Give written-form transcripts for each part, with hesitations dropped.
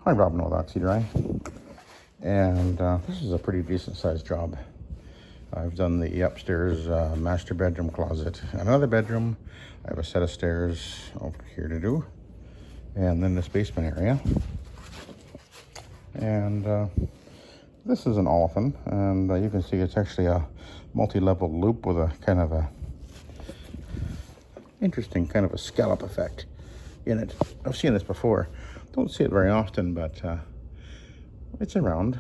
Hi, Robin with Oxy-Dry, and this is a pretty decent sized job. I've done the upstairs master bedroom closet, another bedroom. I have a set of stairs over here to do, and then this basement area. And this is an olefin, and you can see it's actually a multi-level loop with a kind of a interesting kind of a scallop effect in it. I've seen this before. Don't see it very often, but it's around.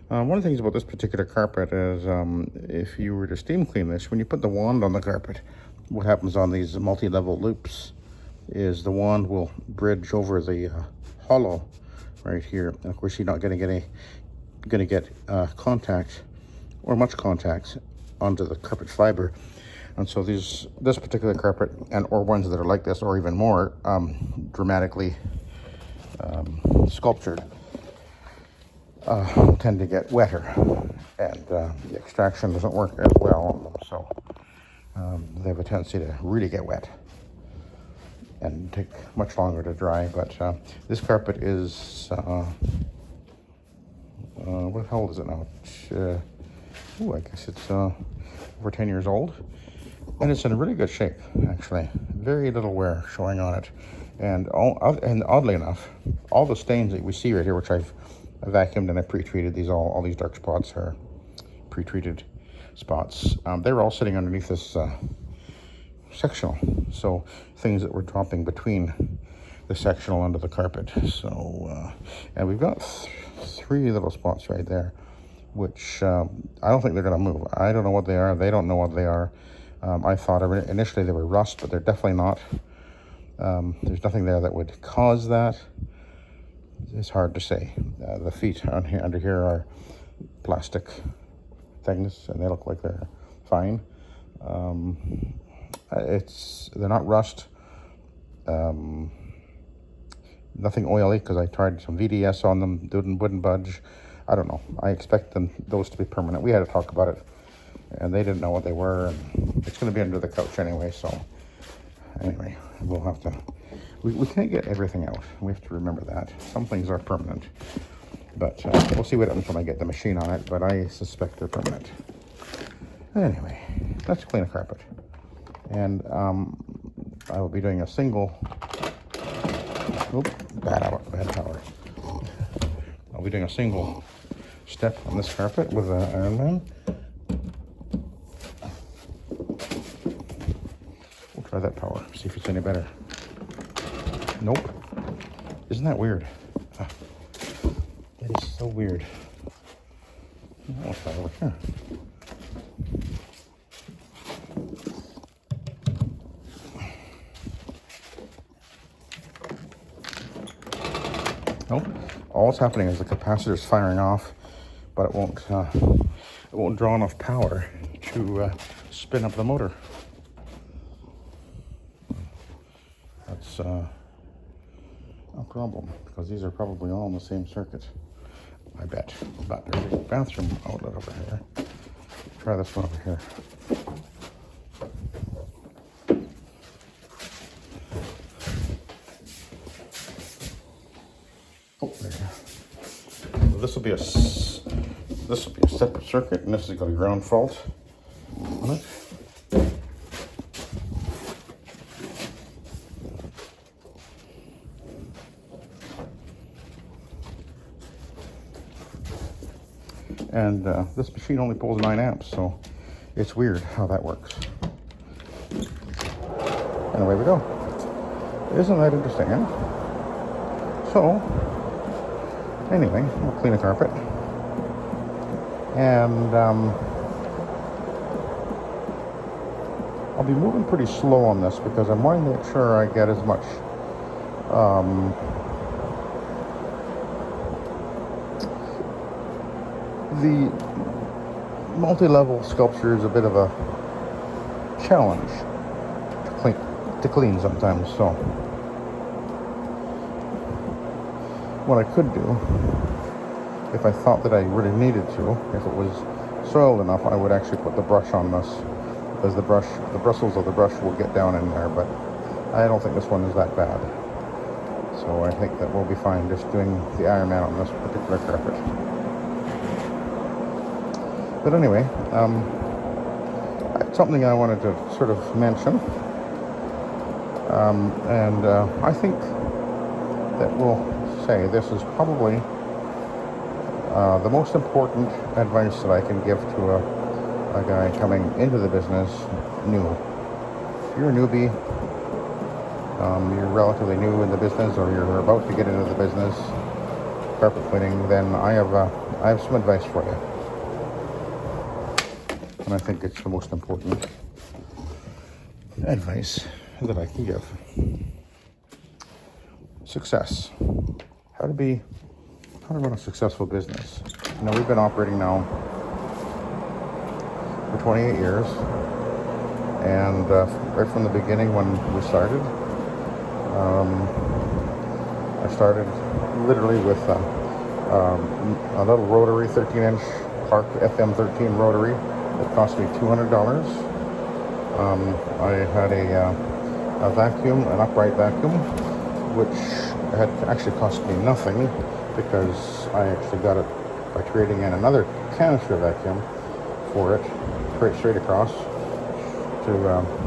One of the things about this particular carpet is if you were to steam clean this, when you put the wand on the carpet, what happens on these multi-level loops is the wand will bridge over the hollow right here. And of course, you're not going to get contact or much contact onto the carpet fiber. And so this particular carpet, and or ones that are like this or even more dramatically sculptured, tend to get wetter, and the extraction doesn't work as well on them, so they have a tendency to really get wet and take much longer to dry. But this carpet is what hell is it now? I guess it's over 10 years old, and it's in really good shape, actually. Very little wear showing on it. And oddly enough, all the stains that we see right here, which I've vacuumed and I pre-treated, all these dark spots are pre-treated spots. They were all sitting underneath this sectional, so things that were dropping between the sectional under the carpet. So, and we've got three little spots right there, which I don't think they're going to move. I don't know what they are. They don't know what they are. I thought initially they were rust, but they're definitely not. There's nothing there that would cause that. It's hard to say. The feet under here are plastic things, and they look like they're fine. They're not rust. Nothing oily, because I tried some VDS on them, wouldn't budge. I don't know. I expect those to be permanent. We had to talk about it, and they didn't know what they were. And it's going to be under the couch anyway, so anyway, we'll have to. We can't get everything out. We have to remember that. Some things are permanent. But we'll see what happens when I get the machine on it, but I suspect they're permanent. Anyway, let's clean a carpet. And I will be doing a single... bad power. I'll be doing a single step on this carpet with an Iron Man. We'll try that power, see if it's any better. Nope. Isn't that weird? That is so weird. I'll try over here. Nope. All that's happening is the capacitor's firing off, but it won't draw enough power to spin up the motor. That's a problem, because these are probably all in the same circuit, I bet. But there's a bathroom outlet over here. Try this one over here. Oh, there you go. So this will be a separate circuit, and this has got a ground fault on it. And this machine only pulls 9 amps, so it's weird how that works. And away we go. Isn't that interesting, eh? So, anyway, we'll clean the carpet. And I'll be moving pretty slow on this, because I want to make sure I get as much the multi-level sculpture is a bit of a challenge to clean sometimes. So what I could do, if I thought that I really needed to, if it was soiled enough, I would actually put the brush on this, because the bristles of the brush will get down in there, but I don't think this one is that bad. So I think that we'll be fine just doing the Ironman on this particular carpet. But anyway, something I wanted to sort of mention, and I think that we'll say this is probably the most important advice that I can give to a guy coming into the business new. If you're a newbie, you're relatively new in the business, or you're about to get into the business, carpet cleaning, then I have some advice for you. And I think it's the most important advice that I can give. Success. How to run a successful business. You know, we've been operating now for 28 years, and right from the beginning when we started, I started literally with a little rotary, 13-inch Clark FM13 rotary that cost me $200. I had a vacuum, an upright vacuum, which had actually cost me nothing because I actually got it by trading in another canister vacuum for it, straight across to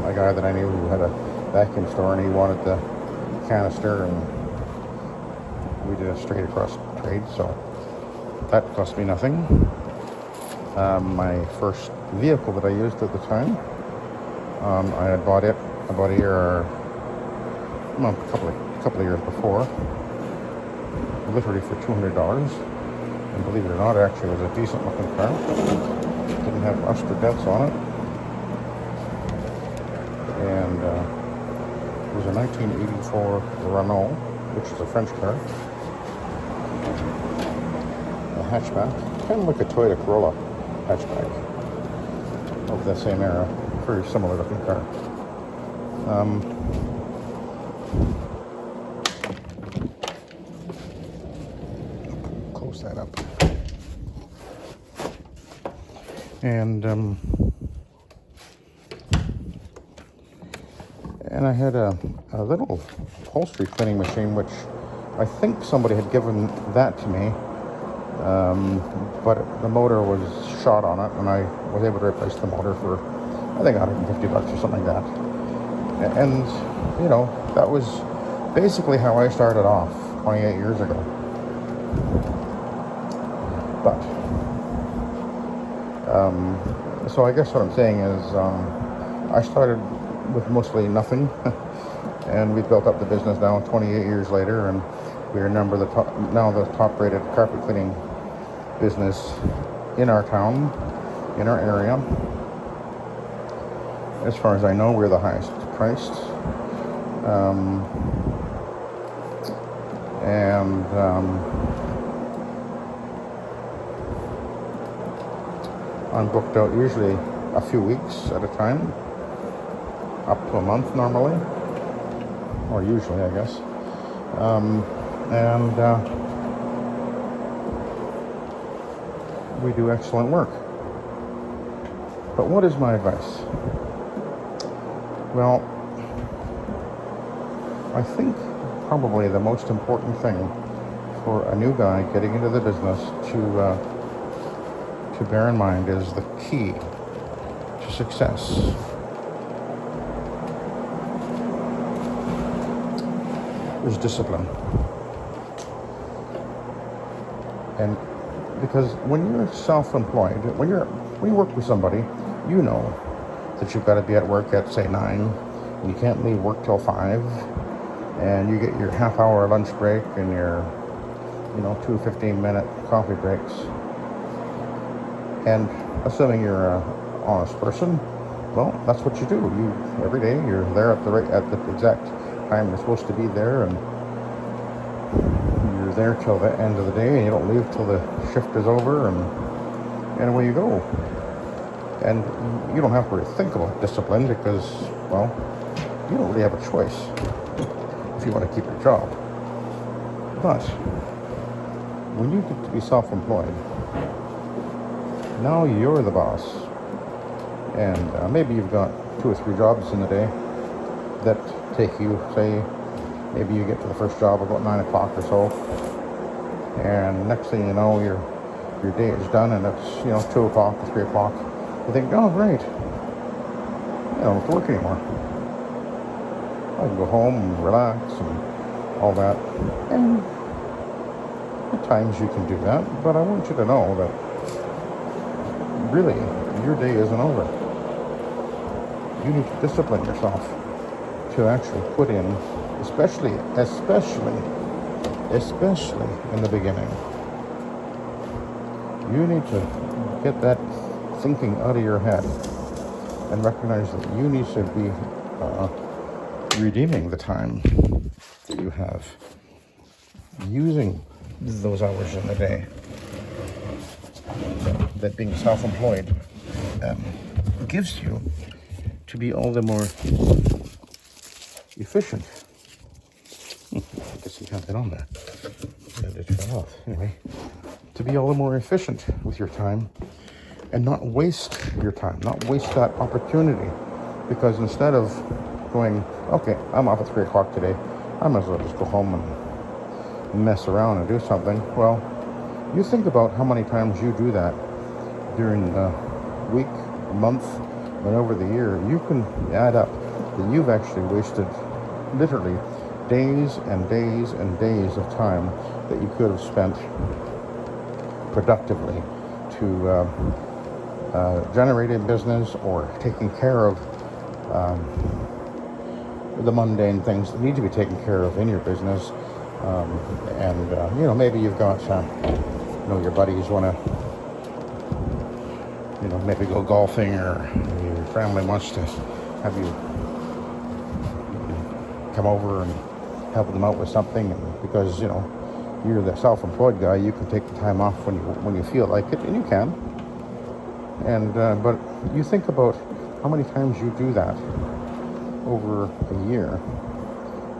a guy that I knew who had a vacuum store, and he wanted the canister, and we did a straight across trade, so that cost me nothing. My first vehicle that I used at the time, I had bought it about a couple of years before, literally for $200, and believe it or not, it actually was a decent looking car. Didn't have rust or dents on it, and it was a 1984 Renault, which is a French car, a hatchback, kind of like a Toyota Corolla hatchback of that same era. Very similar looking car. Close that up. And I had a little upholstery cleaning machine, which I think somebody had given that to me, but the motor was shot on it, and I was able to replace the motor for, I think, $150 or something like that. And, you know, that was basically how I started off 28 years ago. But, so I guess what I'm saying is, I started with mostly nothing, and we built up the business now 28 years later, and we are now the top-rated carpet cleaning business in our town, in our area. As far as I know, we're the highest priced. I'm booked out usually a few weeks at a time, up to a month normally, or usually, I guess. We do excellent work. But what is my advice? Well, I think probably the most important thing for a new guy getting into the business to bear in mind is the key to success is discipline. And because when you're self-employed, when you work with somebody, you know that you've got to be at work at, say, 9, and you can't leave work till 5, and you get your half-hour lunch break and your, 2 15-minute coffee breaks. And assuming you're an honest person, well, that's what you do. Every day you're there at the exact time you're supposed to be there, and you're there till the end of the day, and you don't leave till the shift is over, and away you go. And you don't have to really think about discipline because, well, you don't really have a choice if you want to keep your job. But when you get to be self-employed, now you're the boss. And maybe you've got 2 or 3 jobs in the day that take you, say, maybe you get to the first job about 9 o'clock or so, and next thing you know, your day is done, and it's 2 o'clock or 3 o'clock. You think, oh great, I don't have to work anymore. I can go home and relax and all that. And at times you can do that, but I want you to know that really your day isn't over. You need to discipline yourself to actually put in, especially in the beginning. You need to get that thinking out of your head and recognize that you need to be redeeming the time that you have, using those hours in the day, that being self-employed gives you, to be all the more efficient. I guess you have it on there. It fell off. Anyway, to be all the more efficient with your time and not waste your time, not waste that opportunity. Because instead of going, okay, I'm off at 3 o'clock today, I might as well just go home and mess around and do something. Well, you think about how many times you do that during the week, month, and over the year. You can add up that you've actually wasted literally days and days and days of time that you could have spent productively to generate a business or taking care of the mundane things that need to be taken care of in your business. Maybe you've got your buddies want to maybe go golfing, or your family wants to have you come over and help them out with something, and because you're the self-employed guy, you can take the time off when you feel like it, and you can. And but you think about how many times you do that over a year,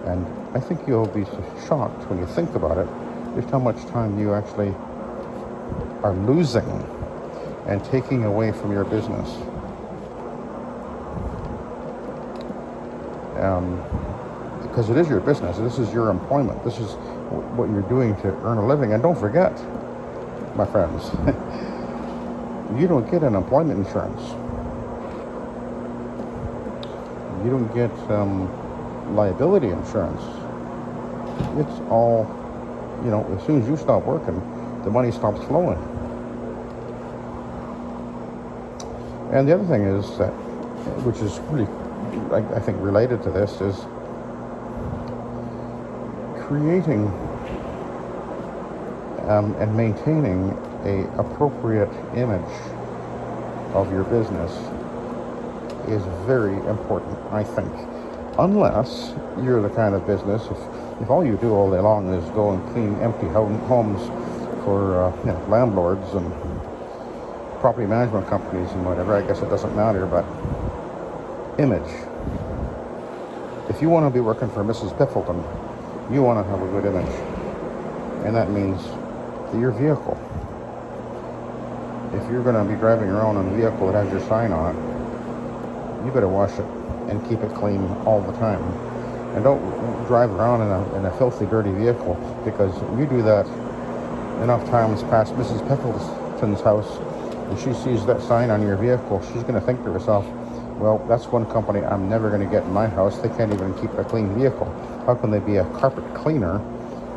and I think you'll be shocked when you think about it, just how much time you actually are losing and taking away from your business. Because it is your business, this is your employment, this is what you're doing to earn a living. And don't forget, my friends, you don't get unemployment insurance. You don't get liability insurance. It's all, as soon as you stop working, the money stops flowing. And the other thing is that, which is really, I think, related to this, is creating and maintaining a appropriate image of your business is very important, I think. Unless you're the kind of business, if all you do all day long is go and clean empty homes for landlords and property management companies and whatever, I guess it doesn't matter. But image. If you want to be working for Mrs. Piffleton, you want to have a good image. And that means that your vehicle, if you're going to be driving around in a vehicle that has your sign on it, you better wash it and keep it clean all the time. And don't drive around in a filthy, dirty vehicle, because you do that enough times past Mrs. Piffleton's house, and she sees that sign on your vehicle, she's going to think to herself, well, that's one company I'm never going to get in my house. They can't even keep a clean vehicle. How can they be a carpet cleaner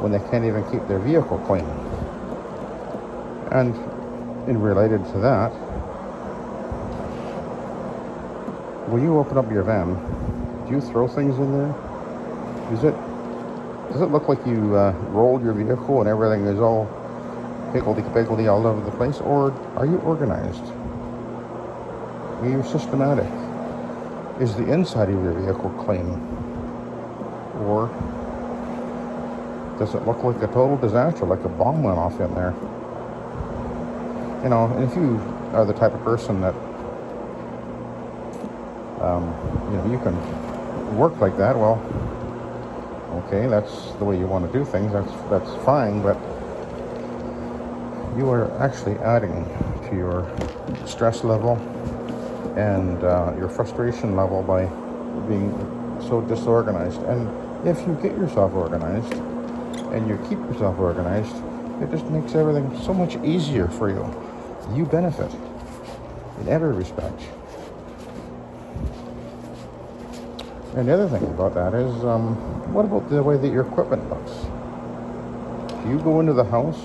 when they can't even keep their vehicle clean? And related to that, when you open up your van, do you throw things in there? Does it look like you rolled your vehicle and everything is all higgledy-piggledy all over the place? Or are you organized? Are you systematic? Is the inside of your vehicle clean? Or does it look like a total disaster, like a bomb went off in there? And if you are the type of person that you can work like that, well, okay, that's the way you want to do things, that's fine, but you are actually adding to your stress level and your frustration level by being so disorganized. And if you get yourself organized and you keep yourself organized, it just makes everything so much easier for you. You benefit in every respect. And the other thing about that is, what about the way that your equipment looks? Do you go into the house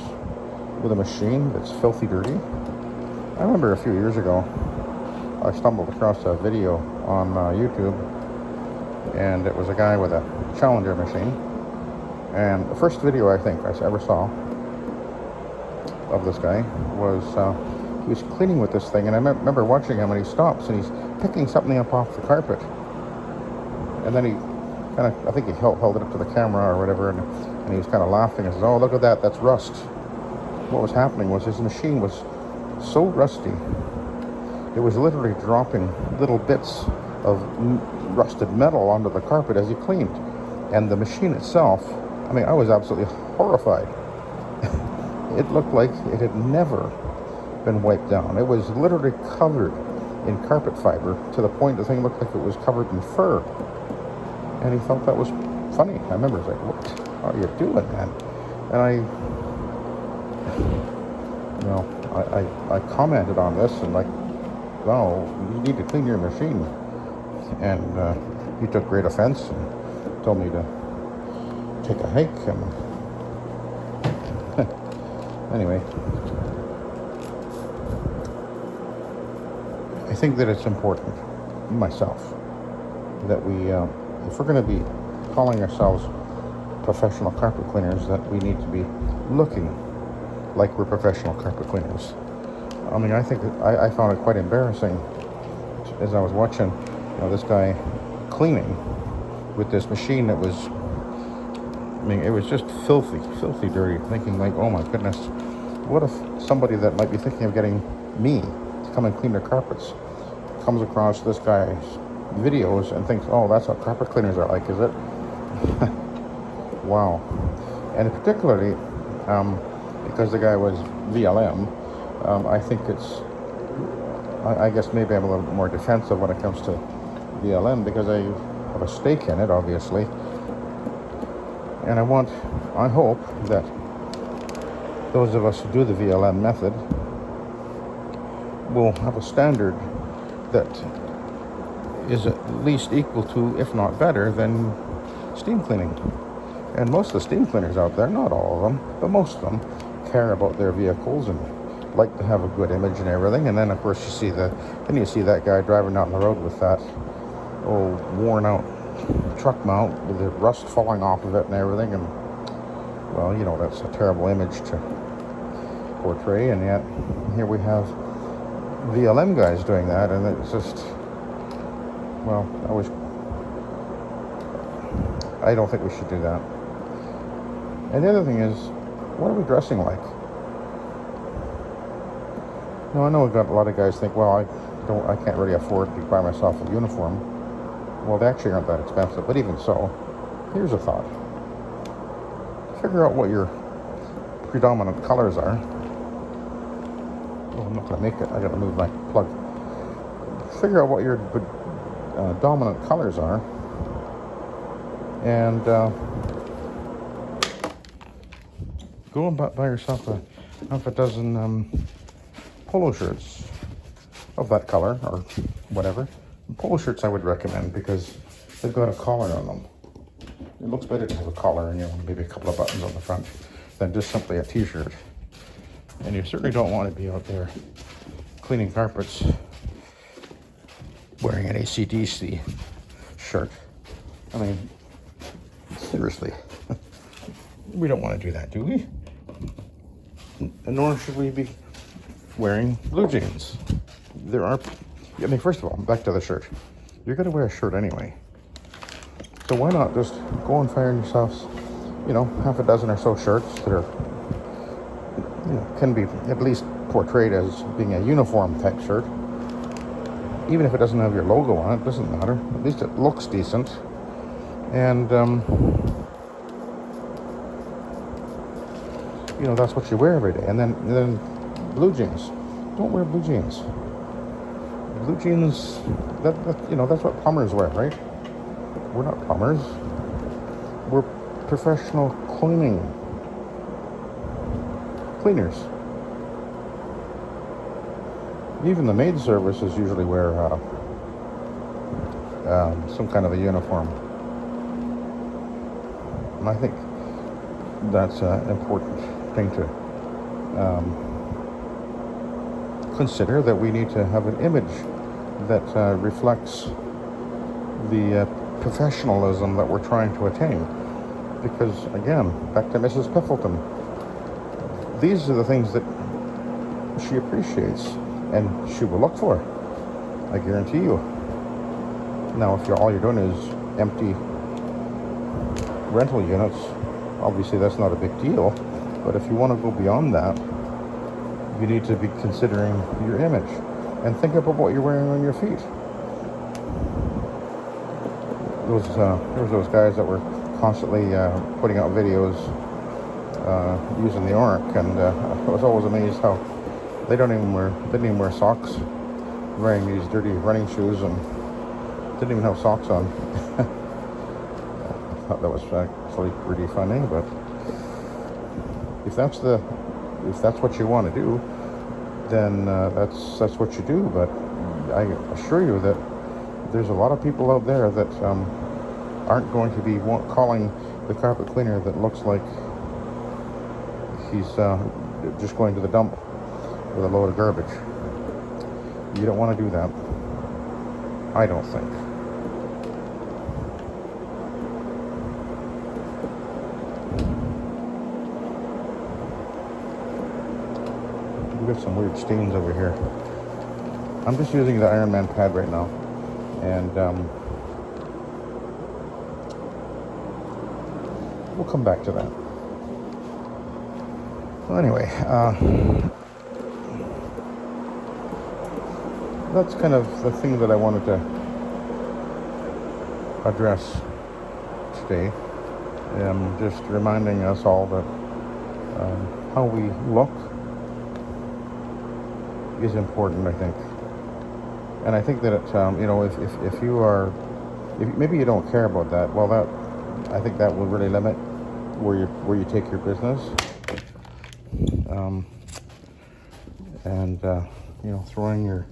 with a machine that's filthy dirty? I remember a few years ago, I stumbled across a video on YouTube, and it was a guy with a Challenger machine. And the first video I think I ever saw of this guy was he was cleaning with this thing, and I remember watching him, and he stops and he's picking something up off the carpet. And then he kind of, I think he held it up to the camera or whatever, and he was kind of laughing and says, "Oh, look at that, that's rust." What was happening was his machine was so rusty, it was literally dropping little bits of rusted metal onto the carpet as he cleaned. And the machine itself, I mean, I was absolutely horrified. It looked like it had never been wiped down. It was literally covered in carpet fiber to the point the thing looked like it was covered in fur. And he thought that was funny. I remember, he was like, "What are you doing, man?" And I commented on this and like, "No, you need to clean your machine." And he took great offense and told me to take a hike. And anyway, I think that it's important, myself, that we, if we're going to be calling ourselves professional carpet cleaners, that we need to be looking like we're professional carpet cleaners. I mean, I think I found it quite embarrassing as I was watching, this guy cleaning with this machine that was, I mean, it was just filthy dirty. Thinking like, oh my goodness, what if somebody that might be thinking of getting me to come and clean their carpets comes across this guy's videos and thinks, "Oh, that's what carpet cleaners are like, is it?" Wow. And particularly, because the guy was VLM, I think it's, I guess maybe I'm a little bit more defensive when it comes to VLM because I have a stake in it, obviously. And I hope that those of us who do the VLM method will have a standard that is at least equal to, if not better, than steam cleaning. And most of the steam cleaners out there, not all of them, but most of them, care about their vehicles and like to have a good image and everything. And then of course you see that guy driving down the road with that old worn out truck mount with the rust falling off of it and everything. And well, that's a terrible image to portray. And yet here we have VLM guys doing that, and it's just, well, I don't think we should do that. And the other thing is, what are we dressing like? Now, I know a lot of guys think, well, I can't really afford to buy myself a uniform. Well, they actually aren't that expensive, but even so, here's a thought. Figure out what your predominant colors are. Oh, I'm not going to make it. I got to move my plug. Figure out what your dominant colors are, and go and buy yourself half a dozen polo shirts of that color or whatever. Polo shirts I would recommend because they've got a collar on them. It looks better to have a collar and maybe a couple of buttons on the front than just simply a t-shirt. And you certainly don't want to be out there cleaning carpets wearing an AC/DC shirt. I mean, seriously. We don't want to do that, do we? And nor should we be wearing blue jeans. First of all, back to the shirt. You're going to wear a shirt anyway. So why not just go and find yourselves, half a dozen or so shirts that are, can be at least portrayed as being a uniform type shirt. Even if it doesn't have your logo on it, doesn't matter. At least it looks decent. And, that's what you wear every day. And then blue jeans. Don't wear blue jeans. Blue jeans, that's what plumbers wear, right? We're not plumbers. professional cleaners. Even the maid services usually wear some kind of a uniform. And I think that's an important thing to consider, that we need to have an image that reflects the professionalism that we're trying to attain. Because, again, back to Mrs. Piffleton, these are the things that she appreciates and she will look for, I guarantee you. Now, if all you're doing is empty rental units, obviously that's not a big deal. But if you want to go beyond that, you need to be considering your image and think about what you're wearing on your feet. There was those guys that were constantly putting out videos using the Arc, and I was always amazed how they didn't even wear socks, wearing these dirty running shoes, and didn't even have socks on. I thought that was actually pretty funny, but if that's what you want to do, then that's what you do. But I assure you that there's a lot of people out there that aren't going to be calling the carpet cleaner that looks like he's just going to the dump with a load of garbage. You don't want to do that. I don't think. We've got some weird stains over here. I'm just using the Ironman pad right now, and we'll come back to that. Well, anyway, that's kind of the thing that I wanted to address today. Just reminding us all that how we look is important, I think. And I think that if you are, if maybe you don't care about that, well, I think that will really limit where you take your business. Throwing your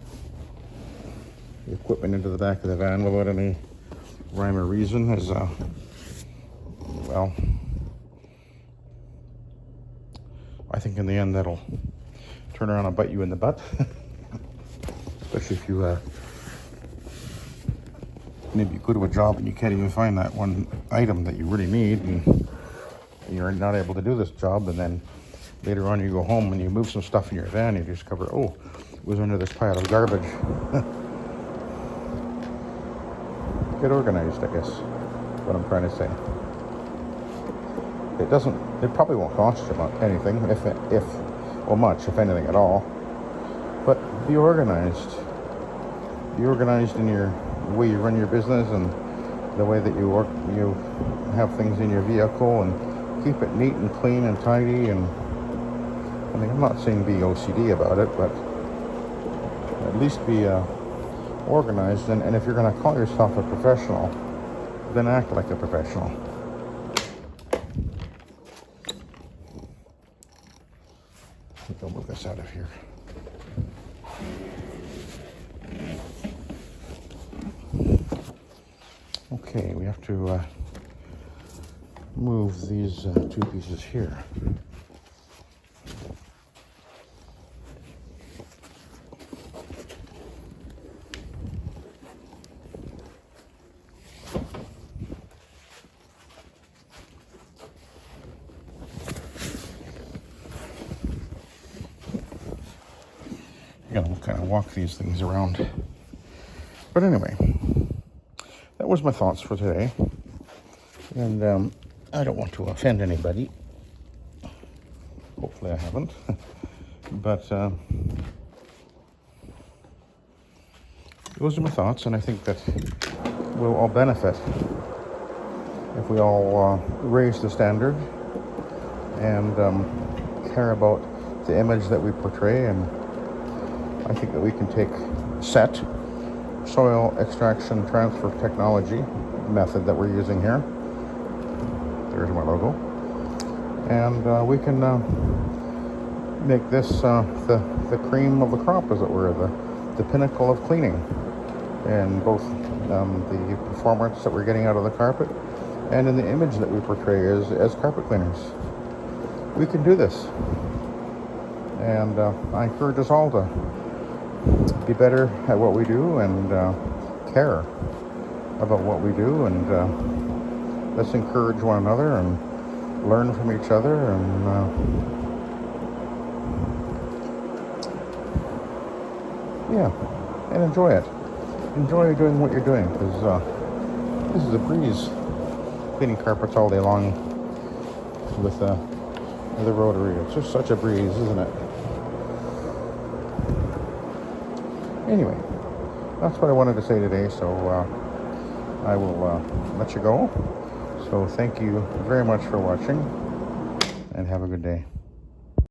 equipment into the back of the van without any rhyme or reason is, I think in the end that'll turn around and bite you in the butt. Especially if you maybe go to a job and you can't even find that one item that you really need, and you're not able to do this job, and then later on you go home and you move some stuff in your van and you discover, oh, it was under this pile of garbage. Get organized, I guess, what I'm trying to say. It probably won't cost you anything, much, if anything at all. But be organized. Be organized in your way you run your business and the way that you have things in your vehicle, and keep it neat and clean and tidy. And I mean, I'm not saying be OCD about it, but at least be organized. And if you're going to call yourself a professional, then act like a professional. I think I'll move this out of here. Okay, we have to move these two pieces here. We'll kind of walk these things around. But anyway, that was my thoughts for today. And I don't want to offend anybody. Hopefully I haven't. But those are my thoughts, and I think that we'll all benefit if we all raise the standard and care about the image that we portray. And I think that we can take SET, soil extraction transfer technology method that we're using here, There's my logo. And we can make this the cream of the crop, as it were, the pinnacle of cleaning, and both the performance that we're getting out of the carpet and in the image that we portray as carpet cleaners. We can do this, and I encourage us all to be better at what we do and care about what we do, and let's encourage one another and learn from each other, and and enjoy it. Enjoy doing what you're doing, because this is a breeze, cleaning carpets all day long with the rotary. It's just such a breeze, isn't it? Anyway, that's what I wanted to say today, so I will let you go. So thank you very much for watching, and have a good day.